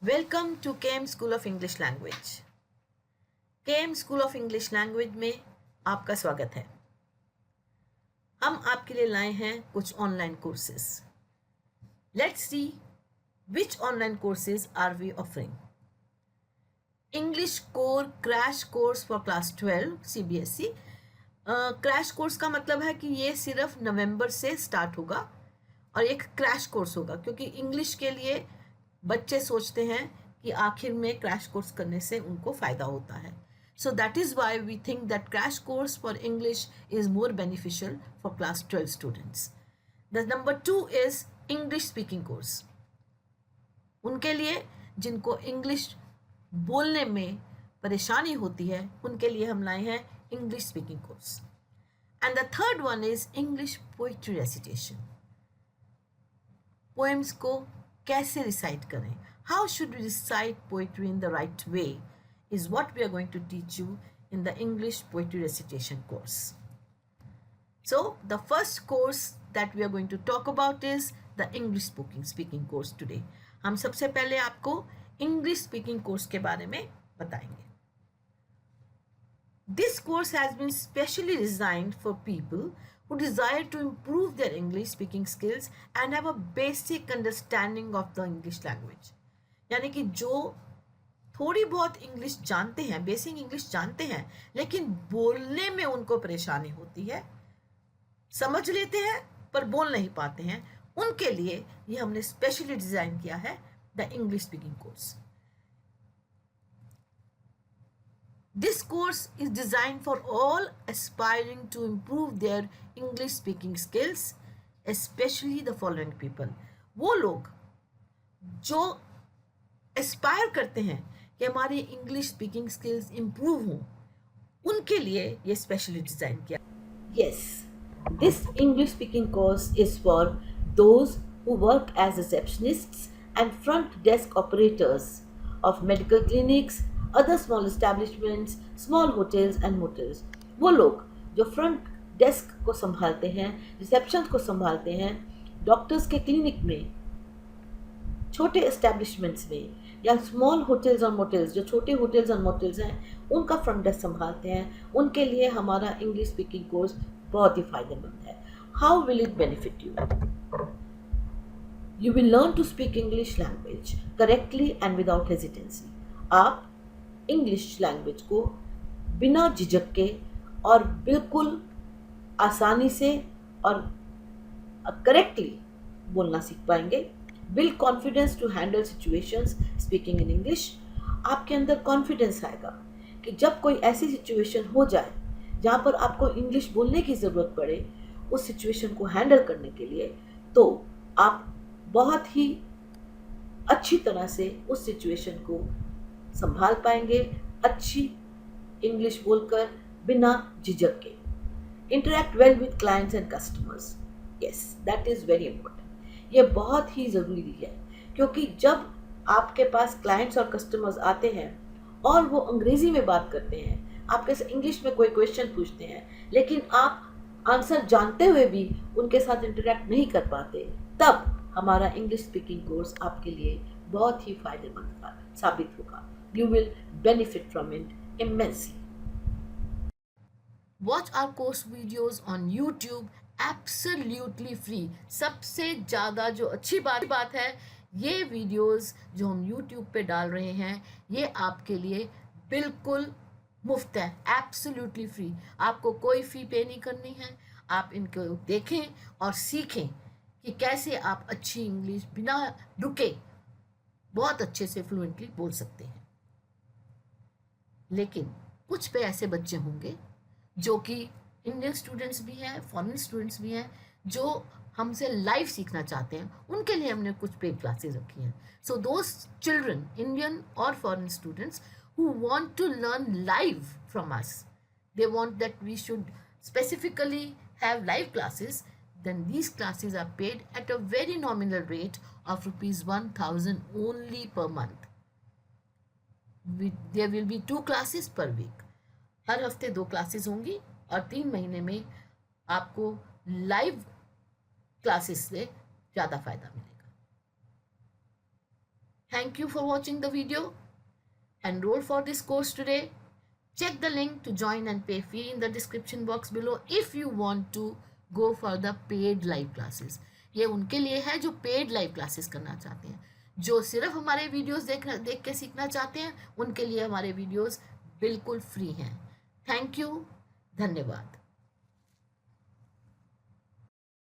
Welcome to Kem school of English language. Kem school of English language में आपका स्वागत है। हम आपके लिए लाए हैं कुछ online courses. Let's see which online courses are we offering. English core crash course for class 12 CBSE। Crash course का मतलब है कि ये सिर्फ नवंबर से स्टार्ट होगा और एक क्रैश कोर्स होगा, क्योंकि इंग्लिश के लिए बच्चे सोचते हैं कि आखिर में क्रैश कोर्स करने से उनको फ़ायदा होता है। So that is why we think that crash course for English is more beneficial for class 12 students. The number 2 is English speaking course. उनके लिए जिनको इंग्लिश बोलने में परेशानी होती है उनके लिए हम लाए हैं English speaking course. And the third one is English poetry recitation. Poems को कैसे रिसाइट करें, how should we recite poetry in the right way is what we are going to teach you in the English poetry recitation course. So the first course that we are going to talk about is the English speaking course today. हम सबसे पहले आपको English speaking course के बारे में बताएंगे. This course has been specially designed for people who desire to improve their English speaking skills and have a basic understanding of the English language. यानी कि जो थोड़ी बहुत इंग्लिश जानते हैं, बेसिक इंग्लिश जानते हैं, लेकिन बोलने में उनको परेशानी होती है, समझ लेते हैं पर बोल नहीं पाते हैं, उनके लिए ये हमने स्पेशली डिजाइन किया है the English speaking course. This course is designed for all aspiring to improve their English speaking skills, especially the following people. वो लोग जो एस्पायर करते हैं कि हमारी इंग्लिश स्पीकिंग स्किल्स इम्प्रूव हों, उनके लिए ये स्पेशली डिज़ाइन किया। Yes, this English speaking course is for those who work as receptionists and front desk operators of medical clinics, other small establishments, small hotels and motels. वो लोग जो front desk को संभालते हैं, रिसेप्शन को संभालते हैं, डॉक्टर्स के क्लिनिक में, छोटे एस्टेब्लिशमेंट्स में, या स्मॉल होटल्स और मोटल्स, जो छोटे होटल्स और मोटल्स हैं उनका फ्रंट डेस्क संभालते हैं, उनके लिए हमारा इंग्लिश स्पीकिंग कोर्स बहुत ही फायदेमंद है। How will it benefit you? You will learn to speak English language correctly and without hesitancy. आप इंग्लिश लैंग्वेज को बिना झिझक के और बिल्कुल आसानी से और करेक्टली बोलना सीख पाएंगे। Build confidence to handle situations speaking in English. आपके अंदर कॉन्फिडेंस आएगा कि जब कोई ऐसी सिचुएशन हो जाए जहाँ पर आपको इंग्लिश बोलने की ज़रूरत पड़े, उस सिचुएशन को हैंडल करने के लिए, तो आप बहुत ही अच्छी तरह से उस सिचुएशन को संभाल पाएंगे, अच्छी इंग्लिश बोलकर बिना झिझक के। Interact well with clients and customers. Yes, that is very important. ये बहुत ही ज़रूरी है, क्योंकि जब आपके पास क्लाइंट्स और कस्टमर्स आते हैं और वो अंग्रेज़ी में बात करते हैं, आपके से इंग्लिश में कोई क्वेश्चन पूछते हैं, लेकिन आप आंसर जानते हुए भी उनके साथ इंटरेक्ट नहीं कर पाते, तब हमारा इंग्लिश स्पीकिंग कोर्स आपके लिए बहुत ही फायदेमंद साबित होगा। You will benefit from it immensely. Watch our course videos on YouTube absolutely free. सबसे ज़्यादा जो अच्छी बात है, ये वीडियोस जो हम यूट्यूब पे डाल रहे हैं ये आपके लिए बिल्कुल मुफ्त है, एब्सोल्युटली फ्री। आपको कोई फ़ी पे नहीं करनी है। आप इनको देखें और सीखें कि कैसे आप अच्छी इंग्लिश बिना रुके बहुत अच्छे से फ्लुएंटली बोल सकते हैं। लेकिन कुछ पे ऐसे बच्चे होंगे जो कि इंडियन स्टूडेंट्स भी हैं, फॉरेन स्टूडेंट्स भी हैं, जो हमसे लाइव सीखना चाहते हैं, उनके लिए हमने कुछ पेड क्लासेस रखी हैं। सो दोज चिल्ड्रन, इंडियन और foreign students who want to learn live from us, they want that we should specifically have live classes, then these classes are paid at a very nominal rate of ₹1000 only per month. There will be 2 classes per week. हर हफ्ते 2 classes होंगी और 3 महीने में आपको live classes से ज़्यादा फायदा मिलेगा। Thank you for watching the video. Enroll for this course today. Check the link to join and pay fee in the description box below if you want to go for the paid live classes. ये उनके लिए है जो paid live classes करना चाहते हैं. जो सिर्फ हमारे वीडियोस देख के सीखना चाहते हैं उनके लिए हमारे वीडियोस बिल्कुल फ्री हैं. Thank you. धन्यवाद.